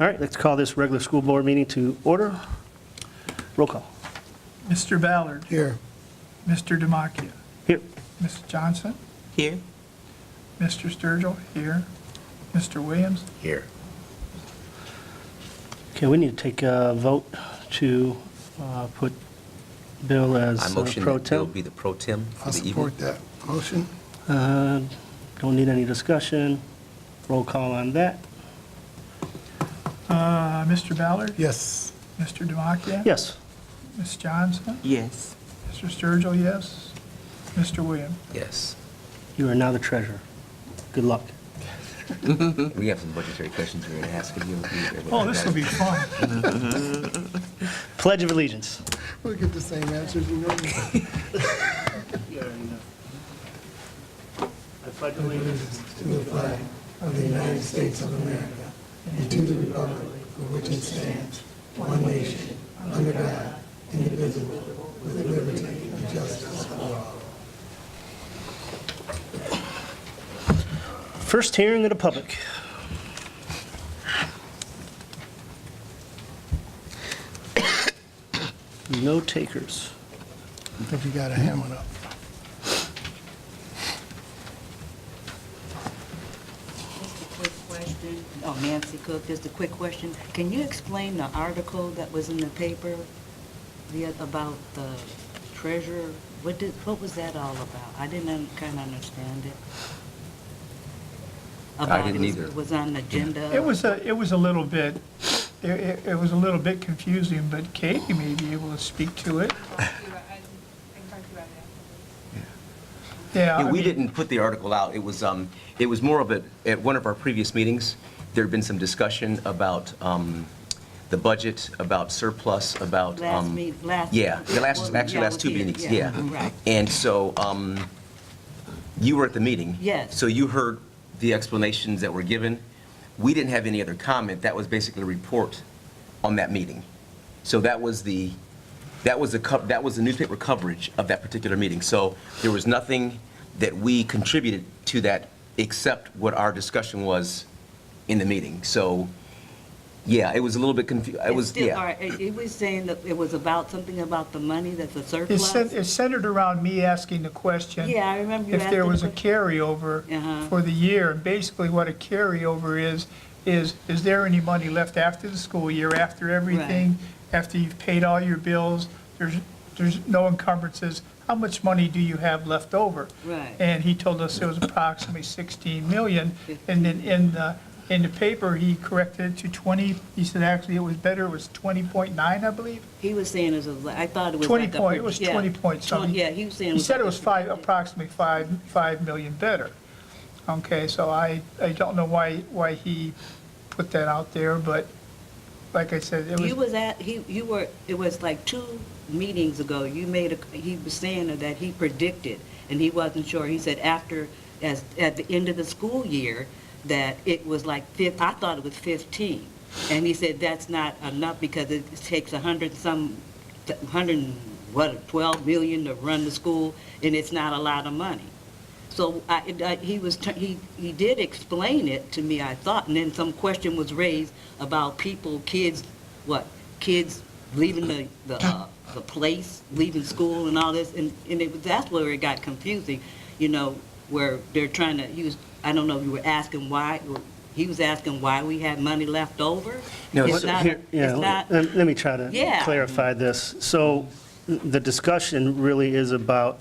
All right, let's call this regular school board meeting to order. Roll call. Mr. Ballard. Here. Mr. Demakia. Here. Ms. Johnson. Here. Mr. Sturgill. Here. Mr. Williams. Here. Okay, we need to take a vote to put Bill as I motion pro that Bill tem. be the pro tem for I'll the evening. support that motion. Don't need any discussion. Roll call on that. Mr. Ballard. Yes. Mr. Demakia. Yes. Ms. Johnson. Yes. Mr. Sturgill, yes. Mr. Williams. Yes. You are now the treasurer. Good luck. We have some budgetary questions we're going to ask of you. Oh, this will be fun. Pledge of Allegiance. We'll get the same answers we normally get. I pledge allegiance To the flag of the United States of America and to the republic for which it stands, one nation, under God, indivisible, with liberty and justice for all. First hearing of the public. No takers. If you got a hand one up. Just a quick question. Oh, Nancy Cook, just a quick question. Can you explain the article that was in the paper about the treasurer? What was that all about? I didn't kind of understand it. I didn't either. It was on the agenda. It was a little bit, it was a little bit confusing, but Katie may be able to speak to it. Yeah, Yeah, we didn't put the article out. It was more of at one of our previous meetings, there had been some discussion about the budget, about surplus, about. Last meet, last. Yeah, the last two here, meetings, yeah. Right. And so you were at the meeting. Yes. So you heard the explanations that were given. We didn't have any other comment. That was basically a report on that meeting. So that was the newspaper coverage of that particular meeting. So there was nothing that we contributed to that except what our discussion was in the meeting. So, yeah, it was a little bit confused. It was, Still, all yeah. right, it was saying that it was about something about the money that's a surplus? It's centered around me asking the question. Yeah, I remember you If there asking was the a carryover Uh-huh. for the year. And basically what a carryover is there any money left after the school year, after everything? After you've paid all your bills, there's no encumbrances. How much money do you have left over? Right. And he told us it was approximately 16 million. And then in the paper, he corrected it to 20. He said actually it was better, it was 20.9, I believe. He was saying it was, I thought it was 20 like a. point, it was yeah, 20 point something. Yeah, he was saying. He said it was like a- approximately 5 million better. Okay, so I don't know why he put that out there, but like I said, it You was, was at, you were, it was like 2 meetings ago, he was saying that he predicted, and he wasn't sure. He said at the end of the school year, that it was like, I thought it was 15. And he said that's not enough because it takes 12 million to run the school, and it's not a lot of money. So he did explain it to me, I thought, and then some question was raised about kids leaving the place, leaving school and all this, and that's where it got confusing, where they're trying to I don't know if you were asking why, he was asking why we had money left over. No, It's not, it's not, Let me try to Yeah. clarify this. So the discussion really is about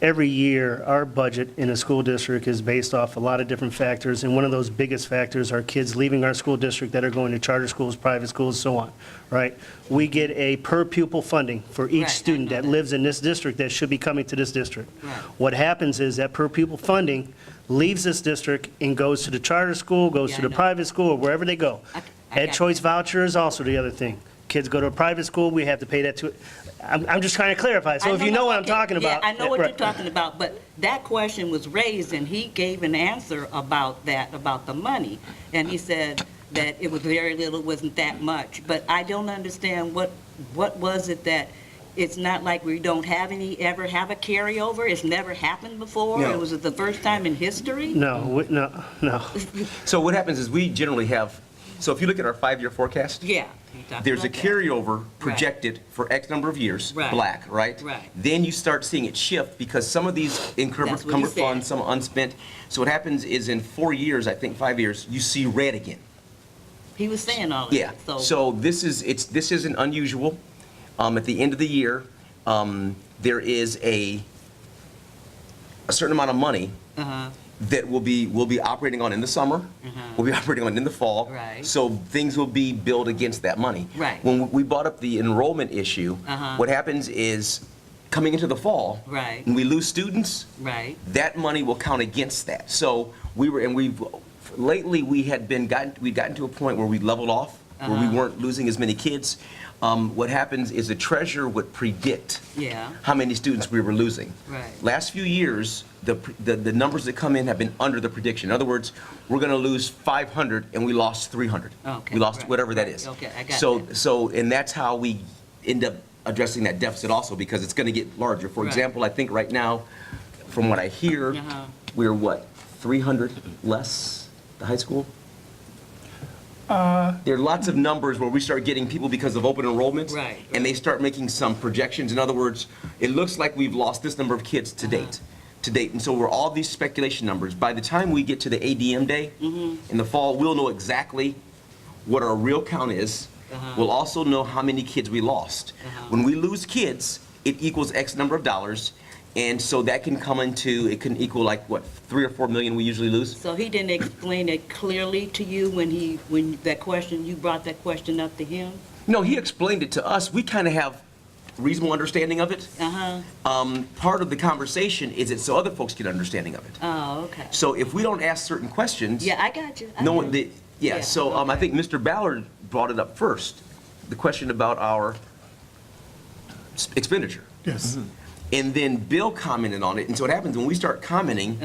every year, our budget in a school district is based off a lot of different factors, and one of those biggest factors are kids leaving our school district that are going to charter schools, private schools, so on, right? We get a per pupil funding for Right, each I student know that that. lives in this district that should be coming to this district. Right. What happens is that per pupil funding leaves this district and goes to the charter school, goes Yeah, to I the know. private school, or wherever they go. I Ed got choice that. voucher is also the other thing. Kids go to a private school, we have to pay that to, I'm just trying to clarify, so if you know what I'm talking about. Yeah, I know what right. you're talking about, but that question was raised, and he gave an answer about that, about the money. And he said that it was very little, wasn't that much. But I don't understand what was it that, it's not like we don't ever have a carryover? It's never happened before? No. It was the first time in history? No. So what happens is we generally have So if you look at our 5-year forecast, Yeah. you talked there's a about that. carryover projected for X number of years, Right. black, right? Right. Then you start seeing it shift because some of these That's what he encumbered said. funds, some unspent. So what happens is in 4 years, I think 5 years, you see red again. He was saying all of Yeah, that, so this isn't unusual. At the end of the year, there is a certain amount of money Uh-huh. that we'll be operating on in the summer, we'll be operating on in the fall. Right. So things will be billed against that money. Right. When we brought up the enrollment issue, Uh-huh. what happens is, coming into the fall, Right. when we lose students, Right. that money will count against that. So lately, we'd gotten to a point where we leveled off, where we weren't losing as many kids. What happens is the treasurer would predict Yeah. how many students we were losing. Right. Last few years, the numbers that come in have been under the prediction. In other words, we're going to lose 500 and we lost 300. Okay, We lost right, whatever that right. is. Okay, I got So, that. so, and that's how we end up addressing that deficit also, because it's going to get larger. For Right. example, I think right now, from what I hear, Uh-huh. we're what, 300 less, the high school? There are lots of numbers where we start getting people because of open enrollment. Right, And they start making some projections. In other words, it looks like we've lost this number of kids to date. And so we're all these speculation numbers. By the time we get to the ADM day in the fall, we'll know exactly what our real count is. We'll also know how many kids we lost. When we lose kids, it equals X number of dollars. And so that can it can equal like, what, 3 or 4 million we usually lose? So he didn't explain it clearly to you when you brought that question up to him? No, he explained it to us. We kind of have reasonable understanding of it. Uh-huh. Part of the conversation is it so other folks get understanding of it. Oh, okay. So if we don't ask certain questions, Yeah, I got you. no one, yeah, so I okay. think Mr. Ballard brought it up first, the question about our expenditure. Yes. And then Bill commented on it, and so what happens when we start commenting,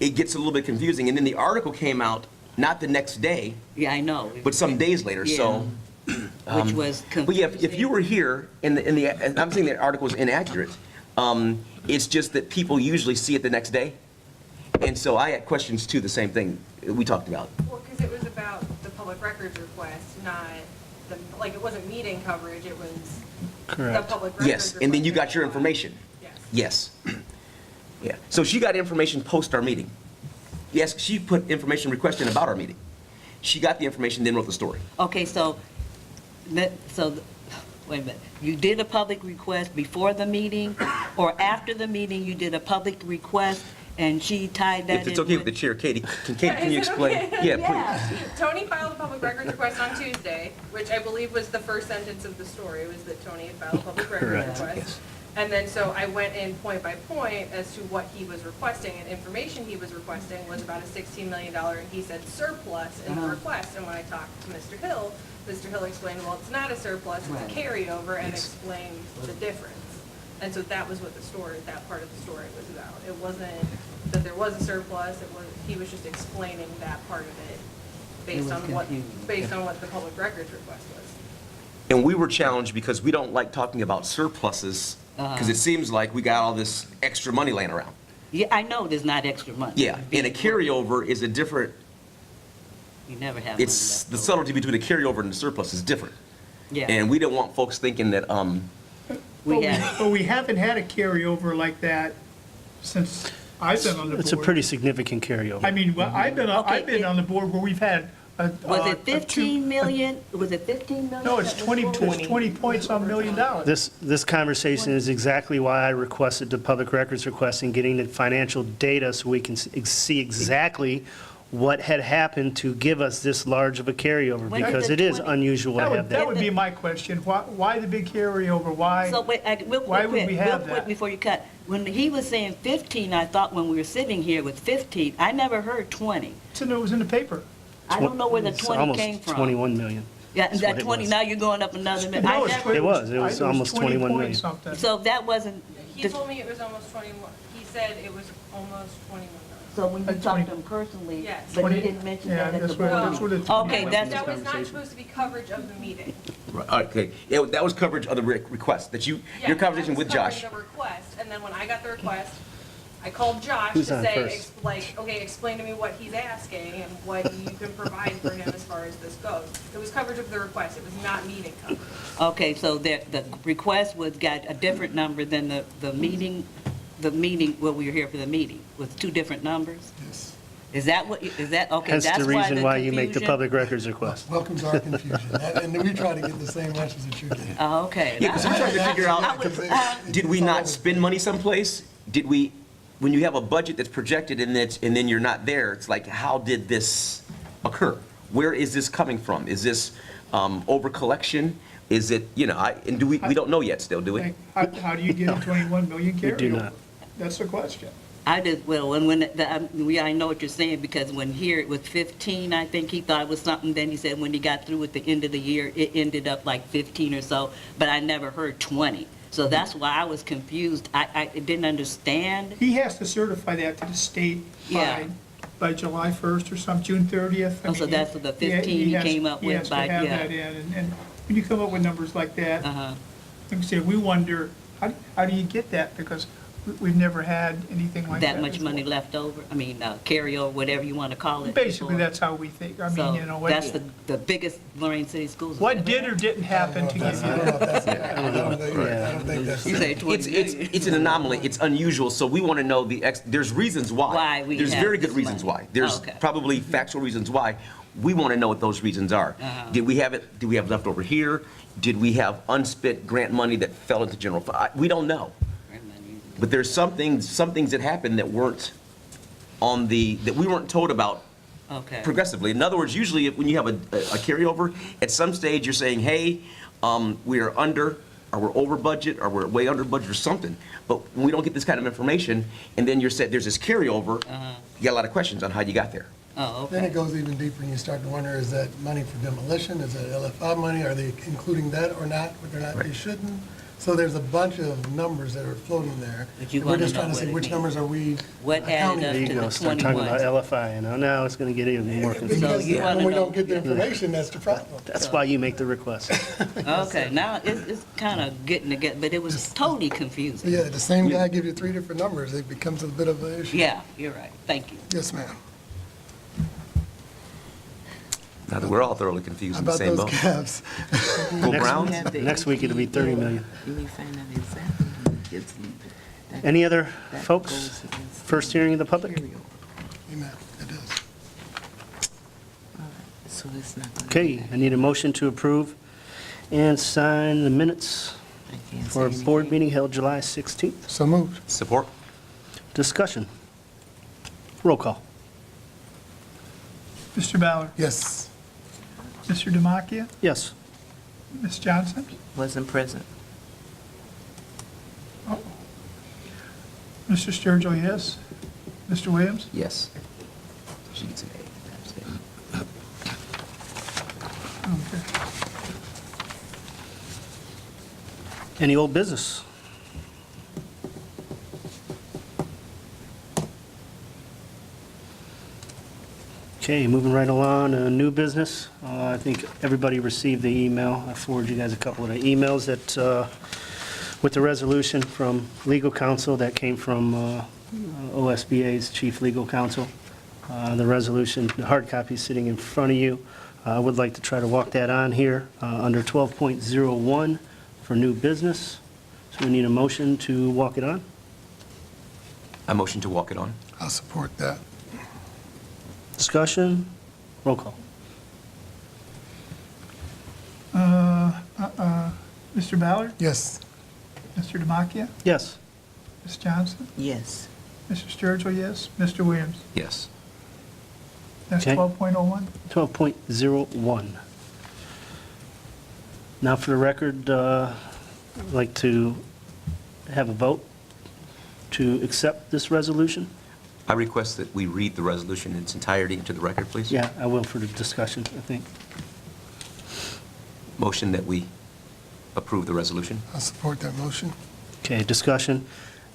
it gets a little bit confusing, and then the article came out, not the next day, Yeah, I know. but some days later, so. Which was But yeah, confusing. if you were here, and I'm saying the article is inaccurate, it's just that people usually see it the next day. And so I had questions too, the same thing we talked about. Well, because it was about the public records request, not like, it wasn't meeting coverage, it was the Correct. public records Yes, and then you request got your that was- information. Yes. Yes. Yeah, so she got information post our meeting. Yes, she put information request in about our meeting. She got the information, then wrote the story. Okay, wait a minute. You did a public request before the meeting, or after the meeting, you did a public request, and she tied that in If it's okay with the chair, Katie, can you Is it explain? okay? Yeah, please. Tony filed a public records request on Tuesday, which I believe was the first sentence of the story, was that Tony had filed a public records Correct, request. yes. And then, so I went in point by point as to what he was requesting, and information he was requesting was about a $16 million, and he said surplus in the request. And when I talked to Mr. Hill explained, well, it's not a surplus, it's a Right. carryover, and explained the difference. And so that was what that part of the story was about. It wasn't that there was a surplus, he was just explaining that part of it It was confusing. based on what the public records request was. And we were challenged because we don't like talking about surpluses, because it seems like we got all this extra money laying around. Yeah, I know there's not extra money. Yeah, and a carryover is a different, You never have money it's, left the over. subtlety between a carryover and a surplus is different. Yeah. And we don't want folks thinking that, But we haven't had a carryover like that since I've been on the board. It's a pretty significant carryover. I mean, well, I've been Okay, on the board where we've had a. Was a it 15 million? Was it 15 million? No, it's that was 20, for? it's 20 point some million dollars. This conversation is exactly why I requested the public records request and getting the financial data so we can see exactly what had happened to give us this large of a carryover, When did because the it is 20 unusual to have That that. would be my question. Why the big carryover? Why? So wait, Why would we have real quick that? before you cut. When he was saying 15, I thought when we were sitting here with 15, I never heard 20. It was in the paper. I don't know where the It's 20 came from. Almost 21 million. Yeah, That's that what it 20, was. now you're going up another million. No, I never, It was almost 21 point million. something. so that wasn't, He told me it was almost 21, he said it was almost 21 million. so when you Like talked 20 to him personally, Yes. but 20 he didn't mention Yeah, that at the that's what- board that's what meeting. it- Okay, that's, That was not supposed to be coverage of the meeting. okay, yeah, that was coverage of the request, that your Yeah, conversation that with was Josh. coverage of request, and then when I got the request, I called Josh Who's to on say, first? okay, explain to me what he's asking and what you can provide for him as far as this goes. It was coverage of the request, it was not meeting coverage. Okay, so the request was got a different number than the meeting, well, we were here for the meeting, with two different numbers? Yes. Is that what, is that, okay, Hence that's the why reason why you make the confusion? public records request. Welcome to our confusion. And we try to get the same answers that you're getting. Oh, okay. Yeah, because I'm trying to figure out, did we not spend money someplace? Did we, when you have a budget that's projected and then you're not there, it's like, how did this occur? Where is this coming from? Is this over collection? Is it, we don't know yet still, do we? Like, how do you get a 21 million carryover? do not. That's the question. I just, well, I know what you're saying, because when here it was 15, I think he thought it was something, then he said when he got through at the end of the year, it ended up like 15 or so, but I never heard 20. So that's why I was confused. I didn't understand. He has to certify that to the state Yeah. by July 1st or some, June 30th. I Oh, so mean, that's the 15 he has- came up he with has to by- have yeah. that in, and when you come up with numbers like that, Uh-huh. like I said, we wonder, how do you get that? Because we've never had anything like that. That much money before. left over, carryover, whatever you want to call it. Basically, before. that's how we think. I mean, So you know, that's what, the biggest Lorain City Schools. what did or didn't happen to give I you don't know that? if that's, I don't think that's. You say 20 million. It's an anomaly, it's unusual, so we want to know there's reasons why. Why we There's have very good this reasons money. why. There's Okay. probably factual reasons why. We want to know what those reasons are. Uh-huh. Did we have left over here? Did we have unspent grant money that fell into general fund? We don't know. But there's some things that happened that weren't that we weren't told about Okay. progressively. In other words, usually when you have a carryover, at some stage you're saying, hey, we are under, or we're over budget, or we're way under budget or something. But when we don't get this kind of information, and then you're said there's this carryover, you got a lot of questions on how you got there. Oh, Then okay. it goes even deeper and you start to wonder, is that money for demolition? Is that LFI money? Are they including that or not? Whether or not they Right. shouldn't? So there's a bunch of numbers that are floating there. But you And We're wanna just know trying to what see it which means. numbers are we What added accounting up There you to go, the start talking about 21. LFI, now it's going to get even more confusing. Because you wanna when we know- don't get the information, that's the problem. That's why you make the request. Okay, now it's kind of getting together, but it was totally So confusing. yeah, the same guy gives you three different numbers, it becomes a bit of an issue. Yeah, you're right. Thank you. Yes, ma'am. Now that we're all thoroughly confused How in the about same those boat. caps? Go Next- Browns? Next week it'll be 30 million. You need to find out exactly when it gets that- Any other that folks? goes against First hearing of the public? carryover. Amen, it is. All right, so it's not gonna Okay, be I need a motion to approve and sign the minutes I can't say for a board anything. meeting held July 16th. So moved. Support? Discussion. Roll call. Mr. Ballard, Yes. Mr. Demakia, Yes. Ms. Johnson, Wasn't present. Mr. Sturgill, yes. Mr. Williams? Yes. She gets an A. That's it. Okay. Any old business? Okay, moving right along, new business. I think everybody received the email. I forwarded you guys a couple of the emails that, with the resolution from legal counsel that came from OSBA's chief legal counsel. The resolution, the hard copy is sitting in front of you. I would like to try to walk that on here under 12.01 for new business. So we need a motion to walk it on. I motion to walk it on. I'll support that. Discussion, roll call. Mr. Ballard, Yes. Mr. Demakia, Yes. Ms. Johnson, Yes. Mr. Sturgill, yes. Mr. Williams? Yes. That's Okay. 12.01. 12.01. Now, for the record, I'd like to have a vote to accept this resolution. I request that we read the resolution in its entirety into the record, please. Yeah, I will for the discussion, I think. Motion that we approve the resolution. I'll support that motion. Okay, discussion.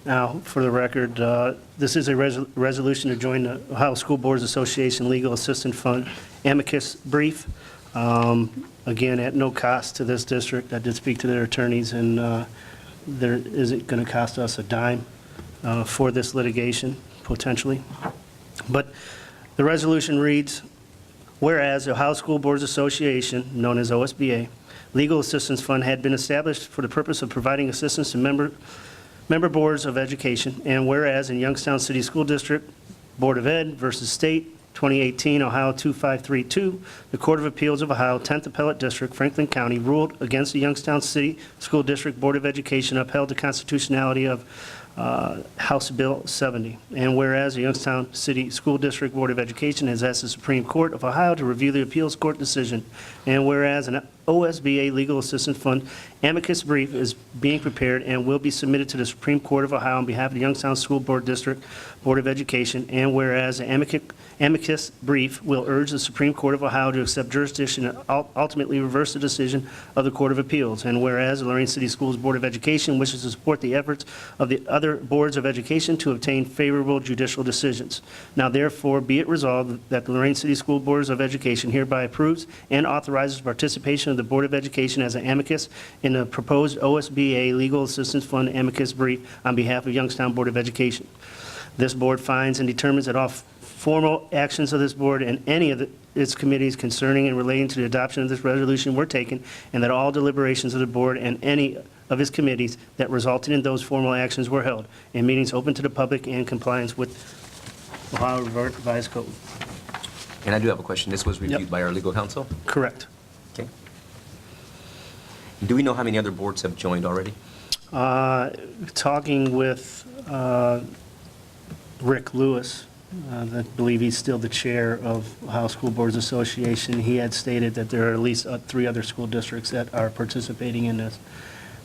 Now, for the record, this is a resolution to join the Ohio School Boards Association Legal Assistance Fund amicus brief. Again, at no cost to this district. I did speak to their attorneys, and there isn't going to cost us a dime. for this litigation, potentially. But the resolution reads, whereas the Ohio School Boards Association, known as OSBA, Legal Assistance Fund had been established for the purpose of providing assistance to member boards of education, and whereas in Youngstown City School District Board of Ed versus State, 2018, Ohio 2532, the Court of Appeals of Ohio, 10th Appellate District, Franklin County, ruled against the Youngstown City School District Board of Education, upheld the constitutionality of House Bill 70. And whereas the Youngstown City School District Board of Education has asked the Supreme Court of Ohio to review the appeals court decision, and whereas an OSBA Legal Assistance Fund amicus brief is being prepared and will be submitted to the Supreme Court of Ohio on behalf of the Youngstown School Board District Board of Education, and whereas the amicus brief will urge the Supreme Court of Ohio to accept jurisdiction and ultimately reverse the decision of the Court of Appeals, and whereas the Lorain City Schools Board of Education wishes to support the efforts of the other boards of education to obtain favorable judicial decisions. Now therefore be it resolved that the Lorain City School Boards of Education hereby approves and authorizes participation of the Board of Education as an amicus in the proposed OSBA Legal Assistance Fund amicus brief on behalf of Youngstown Board of Education. This board finds and determines that all formal actions of this board and any of its committees concerning and relating to the adoption of this resolution were taken, and that all deliberations of the board and any of its committees that resulted in those formal actions were held in meetings open to the public in compliance with Ohio Revised Code. And I do have a question. This was reviewed Yep. by our legal counsel? Correct. Okay. Do we know how many other boards have joined already? Talking with Rick Lewis, I believe he's still the chair of Ohio School Boards Association. He had stated that there are at least 3 other school districts that are participating in this,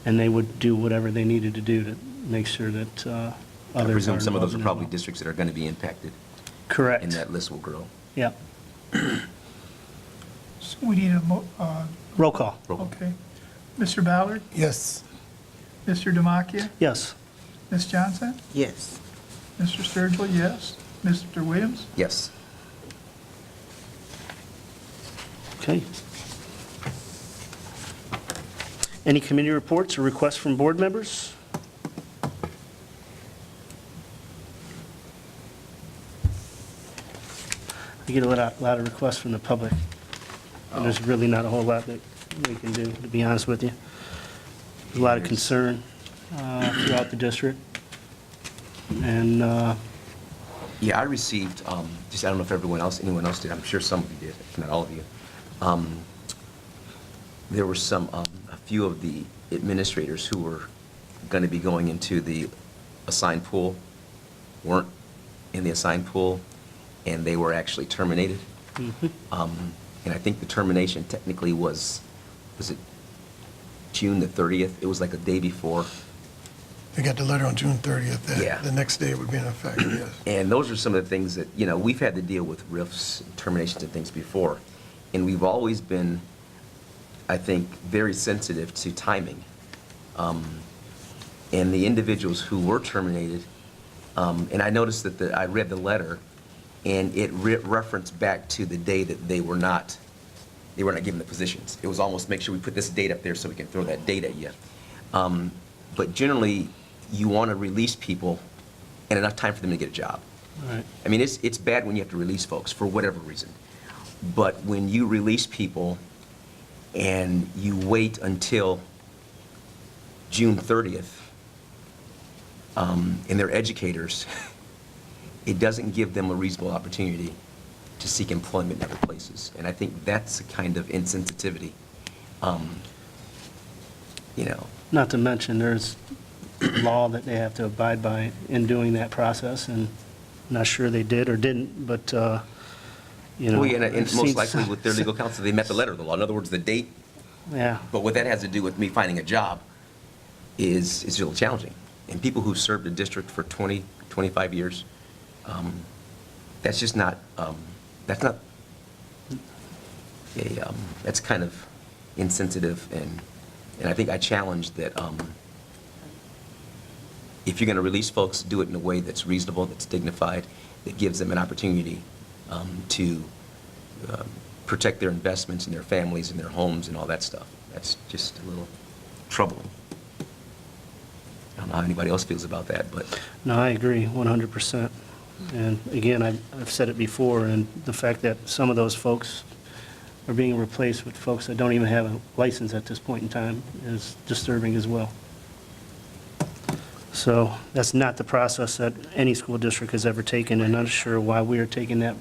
and they would do whatever they needed to do to make sure that others I are presume some of those involved are in it. probably districts that are going to be impacted, Correct. and that list will grow. Yeah. So we need a, Roll call. Roll call. okay. Mr. Ballard, Yes. Mr. Demakia, Yes. Ms. Johnson, Yes. Mr. Sturgill, yes. Mr. Williams? Yes. Okay. Any committee reports or requests from board members? I get a lot of requests from the public, and there's really not a whole lot that we can do, to be honest with you. There's a lot of concern throughout the district, and Yeah, I received, just, I don't know if anyone else did, I'm sure some of you did, if not all of you. There were a few of the administrators who were going to be going into the assigned pool, weren't in the assigned pool, and they were actually terminated. And I think the termination technically was it June the 30th? It was like a day before. They got the letter on June 30th. That Yeah. The next day it would be in effect, yes. And those are some of the things that, we've had to deal with RIFs, terminations and things before. And we've always been, I think, very sensitive to timing. And the individuals who were terminated, and I noticed that I read the letter, and it referenced back to the day that they were not given the positions. It was almost, make sure we put this date up there so we can throw that date at you. But generally, you want to release people and enough time for them to get a job. Right. I mean, it's bad when you have to release folks for whatever reason. But when you release people and you wait until June 30th, and they're educators, it doesn't give them a reasonable opportunity to seek employment in other places. And I think that's a kind of insensitivity. not to mention, there's law that they have to abide by in doing that process, and I'm not sure they did or didn't, but, Well, yeah, and I've most seen likely with their legal counsel, they met the letter of the law. In other words, the date. Yeah, But what that has to do with me finding a job is a little challenging. And people who served a district for 20, 25 years, that's just not, that's not, that's kind of insensitive, and I think I challenge that if you're going to release folks, do it in a way that's reasonable, that's dignified, that gives them an opportunity to protect their investments and their families and their homes and all that stuff. That's just a little troubling. I don't know how anybody else feels about that, but No, I agree 100%. And again, I've said it before, and the fact that some of those folks are being replaced with folks that don't even have a license at this point in time is disturbing as well. So that's not the process that any school district has ever taken, and I'm not sure why we are taking that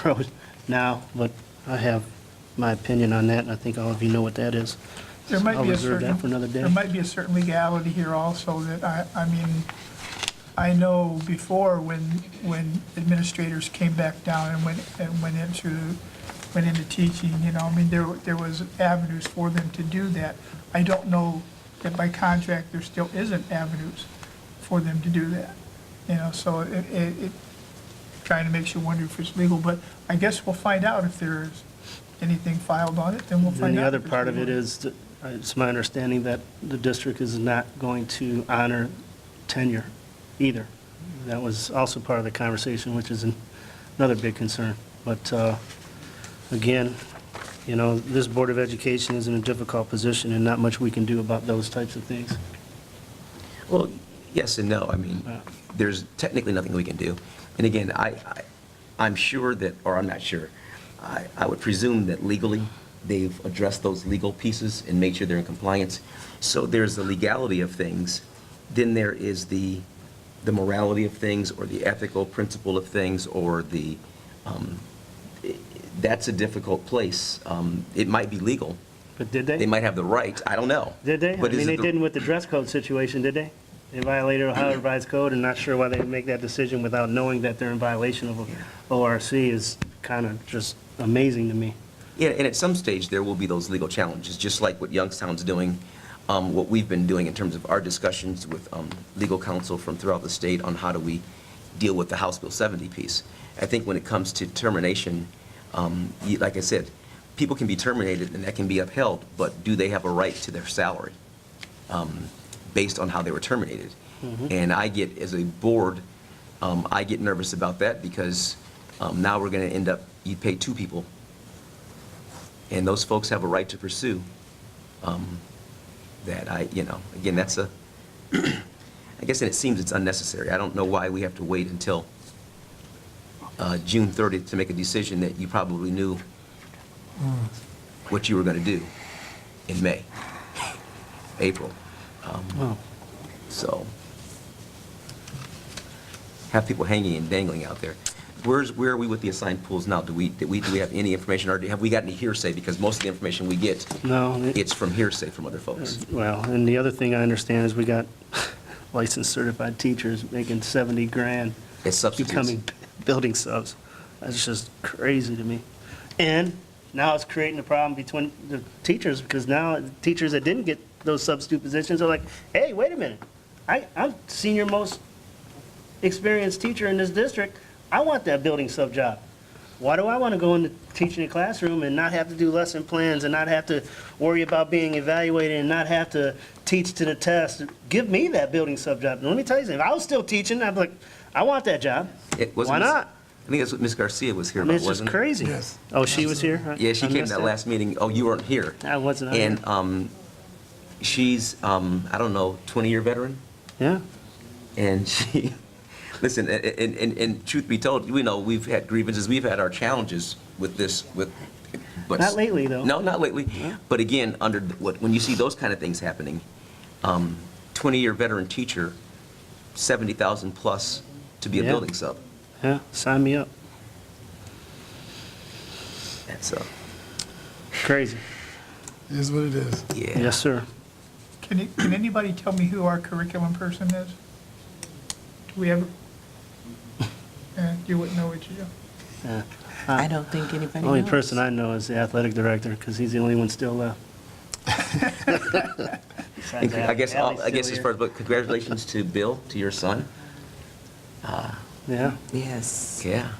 road now, but I have my opinion on that, and I think all of you know what that is. There might I'll be a reserve that certain, for another day. there might be a certain legality here also that I mean, I know before when administrators came back down and went into teaching, you know, I mean, there was avenues for them to do that. I don't know that by contract, there still isn't avenues for them to do that, you know, so it kind of makes you wonder if it's legal, but I guess we'll find out if there's anything filed on it, then we'll And find out. the other if it's part of it legal. is, that it's my understanding that the district is not going to honor tenure either. That was also part of the conversation, which is another big concern. But again, you know, this Board of Education is in a difficult position, and not much we can do about those types of things. well, yes and no. I mean, Yeah. there's technically nothing we can do. And again, I'm sure that, or I'm not sure, I would presume that legally, they've addressed those legal pieces and made sure they're in compliance. So there's the legality of things, then there is the morality of things, or the ethical principle of things, or that's a difficult place. It might be legal. But did they? They might have the right, I don't know. Did they? I But is mean, it they the- didn't with the dress code situation, did they? They violated Ohio Revised Code, and not sure why they make that decision without knowing that they're in violation of ORC is kind of just amazing to me. Yeah, and at some stage, there will be those legal challenges, just like what Youngstown's doing, what we've been doing in terms of our discussions with legal counsel from throughout the state on how do we deal with the House Bill 70 piece. I think when it comes to termination, like I said, people can be terminated and that can be upheld, but do they have a right to their salary based on how they were terminated? And I get, as a board, I get nervous about that because now we're going to end up, you pay two people, and those folks have a right to pursue that again, that's I guess, and it seems it's unnecessary. I don't know why we have to wait until June 30th to make a decision that you probably knew what you were going to do in May, April. Wow. So, have people hanging and dangling out there. Where are we with the assigned pools now? Do we have any information, or have we got any hearsay? Because most of the information we get, No. it's from hearsay from other folks. Well, and the other thing I understand is we got licensed certified teachers making 70 grand As substitutes. becoming building subs. That's just crazy to me. And now it's creating a problem between the teachers, because now teachers that didn't get those substitute positions are like, hey, wait a minute. I'm senior most experienced teacher in this district. I want that building sub job. Why do I want to go into teaching a classroom and not have to do lesson plans and not have to worry about being evaluated and not have to teach to the test? Give me that building sub job. And let me tell you something, if I was still teaching, I'd be like, I want that job. It Why wasn't not? I think that's what Ms. Garcia was here I mean, about, it's just wasn't it? crazy. Yes. Oh, she was here? Yeah, she I came to missed that last meeting. Oh, you weren't here. I wasn't on here. And she's, I don't know, 20-year veteran? Yeah. And she, listen, and truth be told, we know we've had grievances, we've had our challenges with this, but. Not lately, though. No, not lately. But again, when you see those kind of things happening, 20-year veteran teacher, 70,000 plus to be a Yeah. building sub. Yeah, sign me up. That's, Crazy. It is what it is. yeah. Yes, sir. Can anybody tell me who our curriculum person is? Do we ever? You wouldn't know what you do. Yeah. I don't think anybody The only knows. person I know is the athletic director, because he's the only one still left. Besides I guess, Ally's I guess still as far as, but congratulations to Bill, to your son. here. Yeah. Yes. Yeah.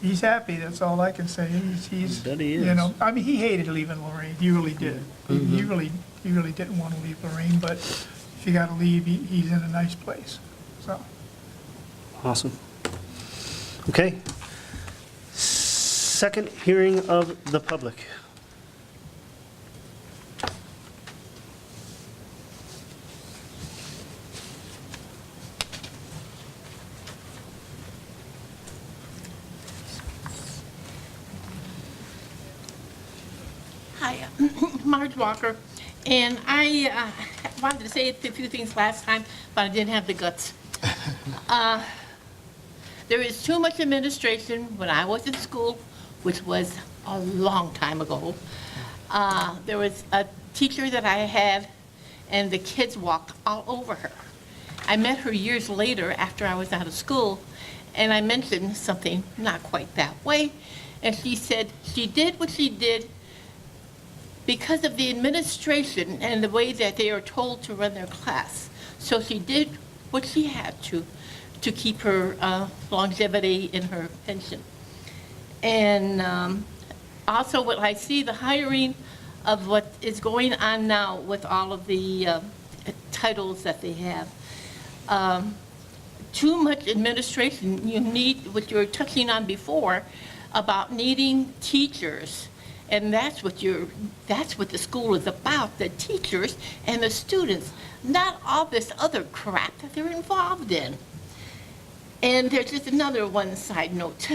He's happy, that's all I can say. He's, Bet he you is. know, I mean, he hated leaving Lorain, he really did. He really didn't want to leave Lorain, but if you got to leave, he's in a nice place, so. Awesome. Okay. Second hearing of the public. Marge Walker, and I wanted to say a few things last time, but I didn't have the guts. There is too much administration. When I was in school, which was a long time ago, there was a teacher that I had, and the kids walked all over her. I met her years later after I was out of school, and I mentioned something not quite that way, and she said she did what she did because of the administration and the way that they are told to run their class. So she did what she had to keep her longevity in her pension. And also what I see, the hiring of what is going on now with all of the titles that they have. Too much administration. You need, what you were touching on before, about needing teachers. And that's what the school is about, the teachers and the students, not all this other crap that they're involved in. And there's just another one side note.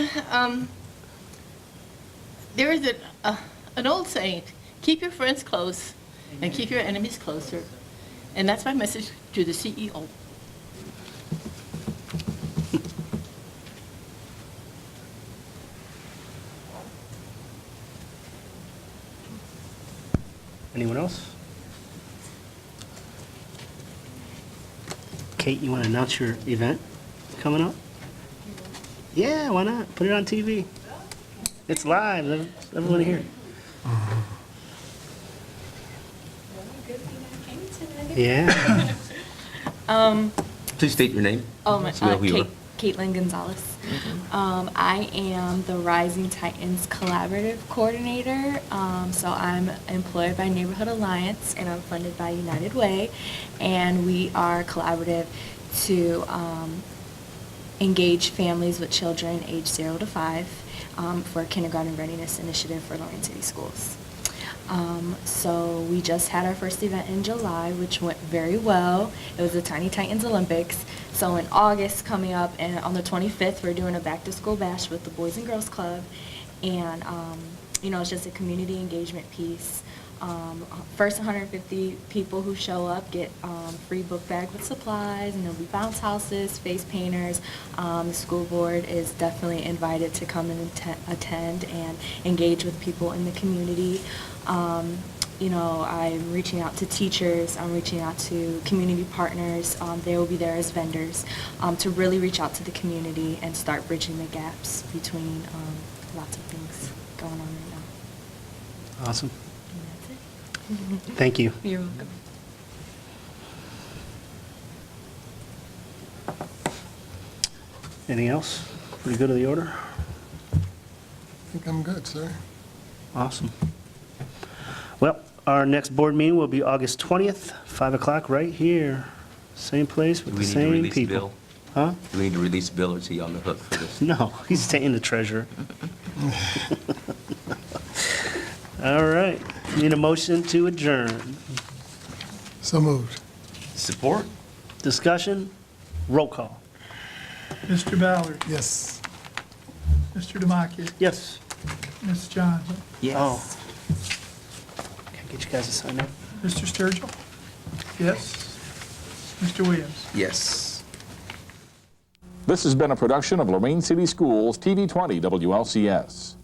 There is an old saying, keep your friends close and keep your enemies closer. And that's my message to the CEO. Anyone else? Kate, you want to announce your event coming up? Yeah, why not? Put it on TV. It's live. Let everyone hear it. Yeah. Please state your name. Oh, my, So we know who you are. Caitlin Gonzalez. I am the Rising Titans Collaborative Coordinator. So I'm employed by Neighborhood Alliance, and I'm funded by United Way. And we are collaborative to engage families with children age 0 to 5 for a kindergarten readiness initiative for Lorain City Schools. So we just had our first event in July, which went very well. It was the Tiny Titans Olympics. So in August coming up, and on the 25th, we're doing a back-to-school bash with the Boys and Girls Club. And, you know, it's just a community engagement piece. First 150 people who show up get free book bag with supplies, and there'll be bounce houses, face painters. The school board is definitely invited to come and attend and engage with people in the community. You know, I'm reaching out to teachers, I'm reaching out to community partners, they will be there as vendors, to really reach out to the community and start bridging the gaps between lots of things going on right now. Awesome. And that's it. Thank you. You're welcome. Anything else? Pretty good of the order? I think I'm good, sir. Awesome. Well, our next board meeting will be August 20th, 5 o'clock, right here. Same place Do with we the need to same release people. Bill? Huh? Do we need to release Bill, or is he on the hook for this? No, he's staying the treasurer. All right. Need a motion to adjourn. So moved. Support? Discussion? Roll call. Mr. Ballard, Yes. Mr. Demakia, Yes. Ms. Johns, Yes. Oh. Can I get you guys to sign up? Mr. Sturgill? Yes. Mr. Williams? Yes. This has been a production of Lorain City Schools TV 20 WLCS.